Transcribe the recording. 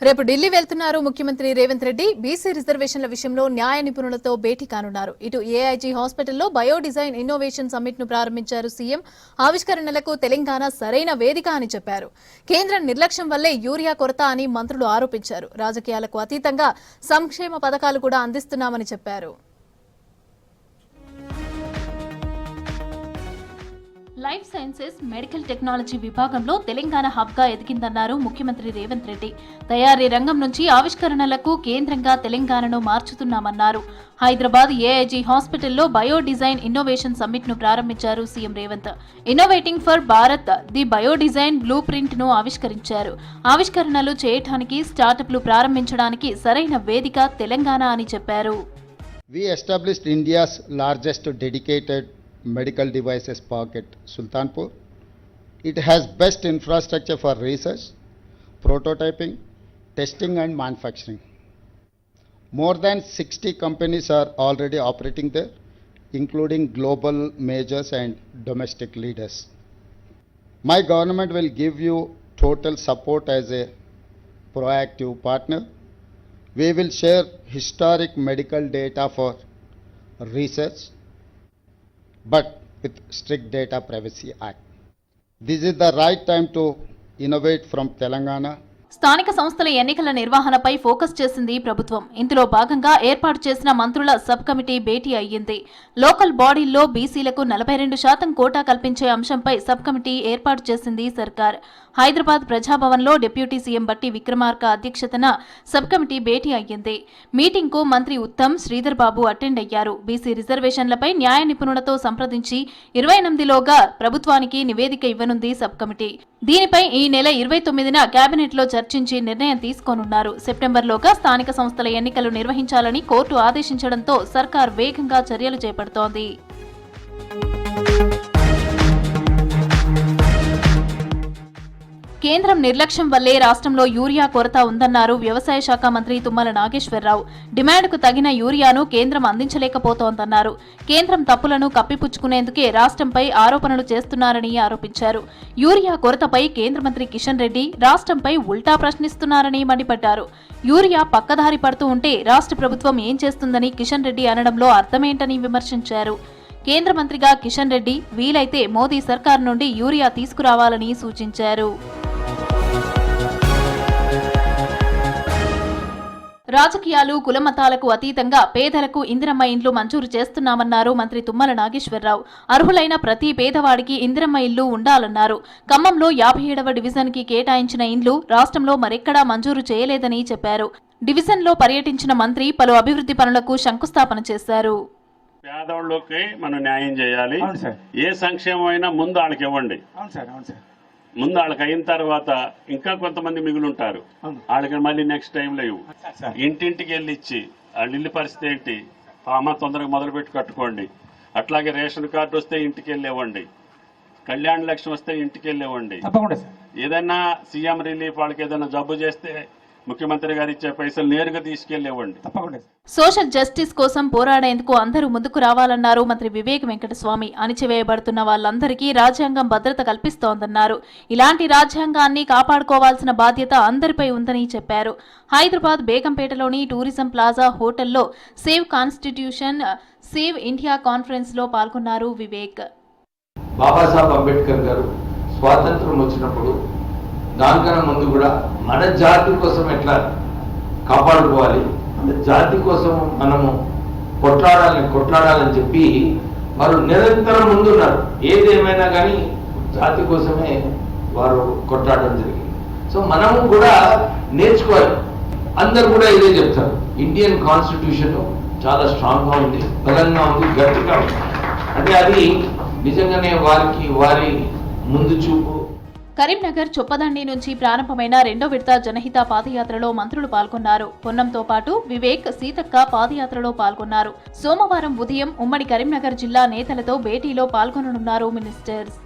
రేపు ఢిల్లీ వెళ్తున్నారు ముఖ్యమంత్రి రేవంత్ రెడ్డి. బీసీ రిజర్వేషన్ల విషయంలో న్యాయ నిపుణులతో భేటీ కానున్నారు. ఇటు ఏఐజీ హాస్పిటల్లో బయో డిజైన్ ఇన్నోవేషన్ సమ్మిట్ ను ప్రారంభించారు సీఎం. ఆవిష్కరణలకు తెలంగాణ సరైన వేదిక అని చెప్పారు. కేంద్రం నిర్లక్ష్యం వల్లే యూరియా కొరత అని మంత్రులు ఆరోపించారు. రాజకీయాలకు అతీతంగా సంక్షేమ పథకాలు కూడా అందిస్తున్నామని చెప్పారు. లైఫ్ సైన్సెస్, మెడికల్ టెక్నాలజీ విభాగంలో తెలంగాణ హబ్గా ఎదిగిందన్నారు ముఖ్యమంత్రి రేవంత్ రెడ్డి. తయారీ రంగం నుంచి ఆవిష్కరణలకు కేంద్రంగా తెలంగాణను మార్చుతున్నామన్నారు. హైదరాబాద్ ఏఐజీ హాస్పిటల్లో బయో డిజైన్ ఇన్నోవేషన్ సమ్మిట్ ను ప్రారంభించారు CM Revanth. Innovating for Bharat the bio design blue print ను ఆవిష్కరించారు. ఆవిష్కరణలు చేయడానికి, స్టార్టప్లు ప్రారంభించడానికి సరైన వేదిక తెలంగాణ అని చెప్పారు. We established India's largest dedicated medical devices park at Sultanpur. It has best infrastructure for research, prototyping, testing and manufacturing. More than 60 companies are already operating there, including global majors and domestic leaders. My government will give you total support as a proactive partner. We will share historic medical data for research, but with strict Data Privacy Act. This is the right time to innovate from Telangana. స్థానిక సంస్థల ఎన్నికల నిర్వహణపై focus చేసింది ప్రభుత్వం. ఇందులో భాగంగా ఏర్పాటు చేసిన మంత్రుల సబ్ కమిటీ భేటీ అయ్యింది. లోకల్ బాడీల్లో బీసీలకు 42% కోటా కల్పించే అంశంపై సబ్ కమిటీ ఏర్పాటు చేసింది సర్కార్. హైదరాబాద్ ప్రజాభవన్లో డిప్యూటీ సీఎం బట్టి విక్రమార్క అధ్యక్షతన సబ్ కమిటీ భేటీ అయ్యింది. మీటింగ్కు మంత్రి ఉత్తమ్, శ్రీధర్ బాబు అటెండ్ అయ్యారు. బీసీ రిజర్వేషన్లపై న్యాయ నిపుణులతో సంప్రదించి 28లోగా ప్రభుత్వానికి నివేదిక ఇవ్వనుంది సబ్ కమిటీ. దీనిపై ఈ నెల 29న కేబినెట్లో చర్చించి నిర్ణయం తీసుకోనున్నారు. సెప్టెంబర్లోగా స్థానిక సంస్థల ఎన్నికలు నిర్వహించాలని కోర్టు ఆదేశించడంతో సర్కార్ వేగంగా చర్యలు చేపడుతోంది. కేంద్రం నిర్లక్ష్యం వల్లే రాష్ట్రంలో యూరియా కొరత ఉందన్నారు వ్యవసాయ శాఖ మంత్రి తుమ్మల నాగేశ్వరరావు. డిమాండ్కు తగిన యూరియాను కేంద్రం అందించలేకపోతోందన్నారు. కేంద్రం తప్పులను కప్పిపుచ్చుకునేందుకే రాష్ట్రంపై ఆరోపణలు చేస్తున్నారని ఆరోపించారు. యూరియా కొరతపై కేంద్ర మంత్రి కిషన్ రెడ్డి రాష్ట్రంపై ఉల్టా ప్రశ్నిస్తున్నారని మండిపడ్డారు. యూరియా పక్కదారి పడుతూ ఉంటే రాష్ట్ర ప్రభుత్వం ఏం చేస్తుందని కిషన్ రెడ్డి అనడంలో అర్థమేంటని విమర్శించారు. కేంద్ర మంత్రిగా కిషన్ రెడ్డి వీలైతే మోదీ సర్కార్ నుండి యూరియా తీసుకురావాలని సూచించారు. రాజకీయాలు, కులమతాలకు అతీతంగా పేదలకు ఇందిరమ్మ ఇండ్లు మంజూరు చేస్తున్నామన్నారు మంత్రి తుమ్మల నాగేశ్వరరావు. అర్హులైన ప్రతి పేదవాడికి ఇందిరమ్మ ఇల్లు ఉండాలన్నారు. ఖమ్మంలో 57వ డివిజన్కి కేటాయించిన ఇండ్లు రాష్ట్రంలో మరెక్కడా మంజూరు చేయలేదని చెప్పారు. డివిజన్లో పర్యటించిన మంత్రి పలు అభివృద్ధి పనులకు శంకుస్థాపన చేశారు. పేదవాళ్ళకి మనం న్యాయం చేయాలి. ఏ సంక్షేమం అయినా ముందు వాళ్ళకి ఇవ్వండి. ముందు వాళ్ళకి అయిన తర్వాత ఇంకా కొంతమంది మిగులుంటారు, వాళ్ళకి మళ్ళీ నెక్స్ట్ టైంలో ఇవ్వు. ఇంటింటికి వెళ్ళి ఇచ్చి వాళ్ళ ఇల్లు పరిస్థితి ఏంటి, అమ్మ తొందరగా మొదలుపెట్టి కట్టుకోండి. అట్లాగే రేషన్ కార్డు వస్తే ఇంటికి వెళ్ళి ఇవ్వండి. కళ్యాణ లక్ష్యం వస్తే ఇంటికి వెళ్ళి ఇవ్వండి. ఏదైనా సీఎం రిలీఫ్ వాళ్ళకి ఏదైనా జబ్బు చేస్తే ముఖ్యమంత్రి గారు ఇచ్చే పైసలు నేరుగా తీసుకెళ్లి ఇవ్వండి. సోషల్ జస్టిస్ కోసం పోరాడేందుకు అందరూ ముందుకు రావాలన్నారు మంత్రి వివేక్ వెంకటస్వామి. అణిచివేయబడుతున్న వాళ్ళందరికీ రాజ్యాంగం భద్రత కల్పిస్తోందన్నారు. ఇలాంటి రాజ్యాంగాన్ని కాపాడుకోవాల్సిన బాధ్యత అందరిపై ఉందని చెప్పారు. హైదరాబాద్ బేగంపేటలోని టూరిజం ప్లాజా హోటల్లో save constitution, save India conference లో పాల్గొన్నారు వివేక్. బాబాసాహెబ్ అంబేద్కర్ గారు స్వాతంత్రం వచ్చినప్పుడు దానికన్నా ముందు కూడా మన జాతి కోసం ఎట్లా కాపాడుకోవాలి, మన జాతి కోసం మనము కొట్లాడాలని చెప్పి వారు నిరంతరం ముందున్నారు. ఏదేమైనా కానీ జాతి కోసమే వారు కొట్లాడడం జరిగింది. సో మనము కూడా నేర్చుకోవాలి. అందరు కూడా ఇదే చెప్తారు, ఇండియన్ కాన్స్టిట్యూషన్ చాలా స్ట్రాంగ్గా ఉంది, బలంగా ఉంది, గట్టిగా ఉంది. అంటే అది నిజంగానే వారి ముందు చూపు. కరీంనగర్ చొప్పదండి నుంచి ప్రారంభమైన 2వ విడత జనహిత పాదయాత్రలో మంత్రులు పాల్గొన్నారు. పొన్నంతో పాటు వివేక్, సీతక్క పాదయాత్రలో పాల్గొన్నారు. సోమవారం ఉదయం ఉమ్మడి కరీంనగర్ జిల్లా నేతలతో భేటీలో పాల్గొననున్నారు మినిస్టర్స్.